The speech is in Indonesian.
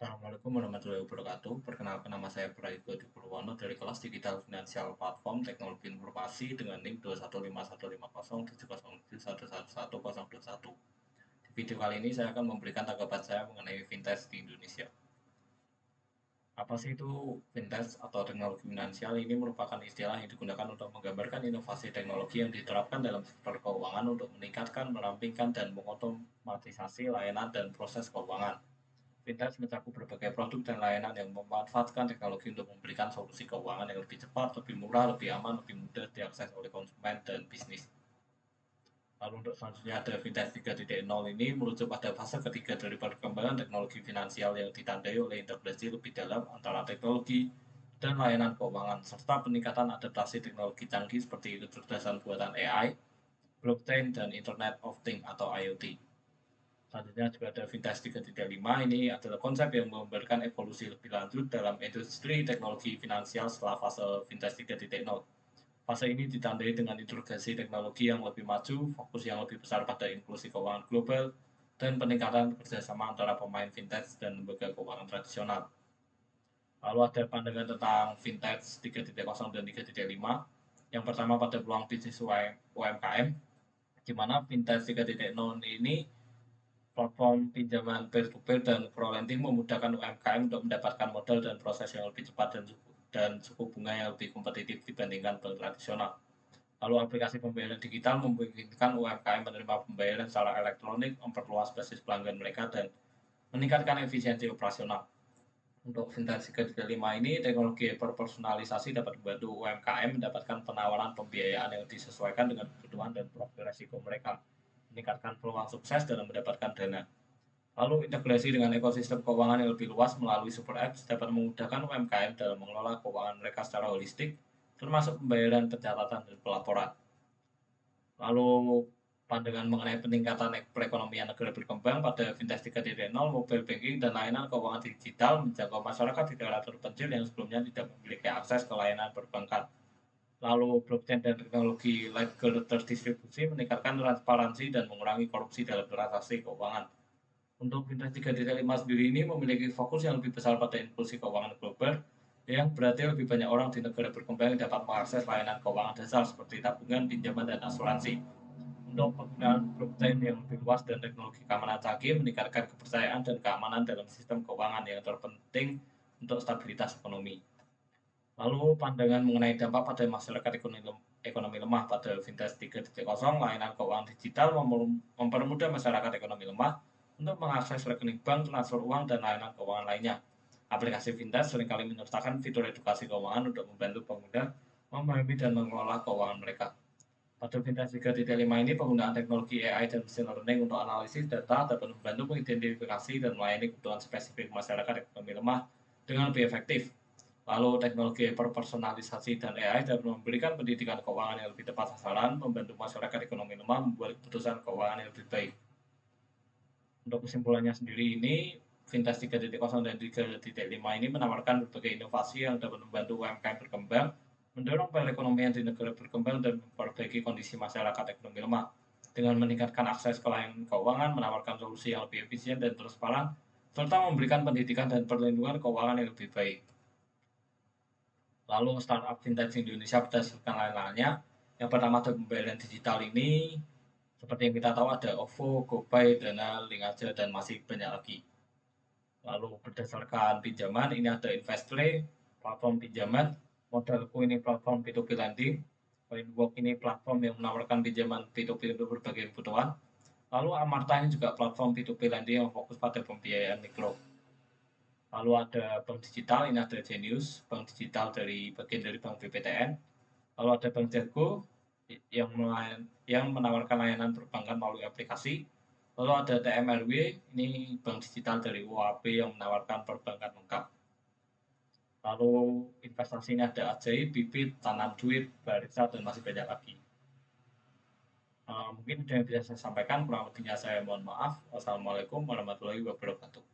Assalamualaikum warahmatullahi wabarakatuh. Perkenalkan nama saya Prayogo Dipurwono dari kelas Digital Financial Platform Teknologi Informasi dengan NIM 215155070711121. Di video kali ini saya akan memberikan tanggapan saya mengenai fintech di Indonesia. Apa sih itu fintech atau teknologi finansial? Ini merupakan istilah yang digunakan untuk menggambarkan inovasi teknologi yang diterapkan dalam sektor keuangan untuk meningkatkan, merampingkan, dan mengotomatisasi layanan dan proses keuangan. Fintech mencakup berbagai produk dan layanan yang memanfaatkan teknologi untuk memberikan solusi keuangan yang lebih cepat, lebih murah, lebih aman, lebih mudah diakses oleh konsumen dan bisnis. Lalu untuk selanjutnya ada Fintech 3.0 ini merujuk pada fase ketiga dari perkembangan teknologi finansial yang ditandai oleh integrasi lebih dalam antara teknologi dan layanan keuangan, serta peningkatan adaptasi teknologi canggih seperti kecerdasan buatan AI, blockchain, dan Internet of Things atau IoT. Selanjutnya juga ada Fintech 3.5, ini adalah konsep yang memberikan evolusi lebih lanjut dalam industri teknologi finansial setelah fase Fintech 3.0. Fase ini ditandai dengan integrasi teknologi yang lebih maju, fokus yang lebih besar pada inklusi keuangan global, dan peningkatan kerjasama antara pemain fintech dan lembaga keuangan tradisional. Lalu ada pandangan tentang fintech 3.0 dan 3.5. Yang pertama pada peluang bisnis UMKM, di mana fintech 3.0 ini platform pinjaman peer-to-peer dan crowdlending memudahkan UMKM untuk mendapatkan modal dan proses yang lebih cepat dan suku bunga yang lebih kompetitif dibandingkan bank tradisional. Lalu aplikasi pembayaran digital memungkinkan UMKM menerima pembayaran secara elektronik, memperluas basis pelanggan mereka, dan meningkatkan efisiensi operasional. Untuk fintech 3.5 ini, teknologi hyperpersonalisasi dapat membantu UMKM mendapatkan penawaran pembiayaan yang disesuaikan dengan kebutuhan dan profil resiko mereka, meningkatkan peluang sukses dalam mendapatkan dana. Lalu integrasi dengan ekosistem keuangan yang lebih luas melalui super apps dapat memudahkan UMKM dalam mengelola keuangan mereka secara holistik, termasuk pembayaran, pencatatan, dan pelaporan. Lalu pandangan mengenai peningkatan perekonomian negara berkembang pada Fintech 3.0, mobile banking, dan layanan keuangan digital menjangkau masyarakat di daerah terpencil yang sebelumnya tidak memiliki akses ke layanan perbankan. Lalu blockchain dan teknologi ledger terdistribusi meningkatkan transparansi dan mengurangi korupsi dalam transaksi keuangan. Untuk Fintech 3.5 sendiri ini memiliki fokus yang lebih besar pada inklusi keuangan global, yang berarti lebih banyak orang di negara berkembang yang dapat mengakses layanan keuangan dasar seperti tabungan, pinjaman, dan asuransi. Untuk penggunaan blockchain yang lebih luas dan teknologi keamanan canggih meningkatkan kepercayaan dan keamanan dalam sistem keuangan yang terpenting untuk stabilitas ekonomi. Lalu pandangan mengenai dampak pada masyarakat ekonomi lemah pada Fintech 3.0, layanan keuangan digital mempermudah masyarakat ekonomi lemah untuk mengakses rekening bank, transfer uang, dan layanan keuangan lainnya. Aplikasi fintech seringkali menyertakan fitur edukasi keuangan untuk membantu pengguna memahami dan mengelola keuangan mereka. Pada fintech 3.5 ini, penggunaan teknologi AI dan machine learning untuk analisis data dapat membantu mengidentifikasi dan melayani kebutuhan spesifik masyarakat ekonomi lemah dengan lebih efektif. Lalu teknologi hyperpersonalisasi dan AI dapat memberikan pendidikan keuangan yang lebih tepat sasaran, membantu masyarakat ekonomi lemah membuat keputusan keuangan yang lebih baik. Untuk kesimpulannya sendiri ini, Fintech 3.0 dan 3.5 ini menawarkan berbagai inovasi yang dapat membantu UMKM berkembang, mendorong perekonomian di negara berkembang, dan memperbaiki kondisi masyarakat ekonomi lemah. Dengan meningkatkan akses ke layanan keuangan, menawarkan solusi yang lebih efisien dan transparan, serta memberikan pendidikan dan perlindungan keuangan yang lebih baik. Lalu startup fintech di Indonesia berdasarkan lain-lainnya. Yang pertama ada pembayaran digital ini, seperti yang kita tahu ada OVO, GoPay, Dana, Linkaja, dan masih banyak lagi. Lalu berdasarkan pinjaman, ini ada Investre, platform pinjaman, Modalku ini platform P2P lending, Coinwork ini platform yang menawarkan pinjaman P2P untuk berbagai kebutuhan. Lalu Amarta ini juga platform P2P lending yang fokus pada pembiayaan mikro. Lalu ada bank digital, ini ada Genius, bank digital dari bagian dari bank BPTN. Lalu ada Bank Jago yang menawarkan layanan perbankan melalui aplikasi. Lalu ada TMRW, ini bank digital dari UAB yang menawarkan perbankan lengkap. Lalu investasinya ada Ajaib, Bibit, Tanam Duit, Barisa, dan masih banyak lagi. Mungkin itu yang bisa saya sampaikan, kurang lebihnya saya mohon maaf. Wassalamualaikum warahmatullahi wabarakatuh.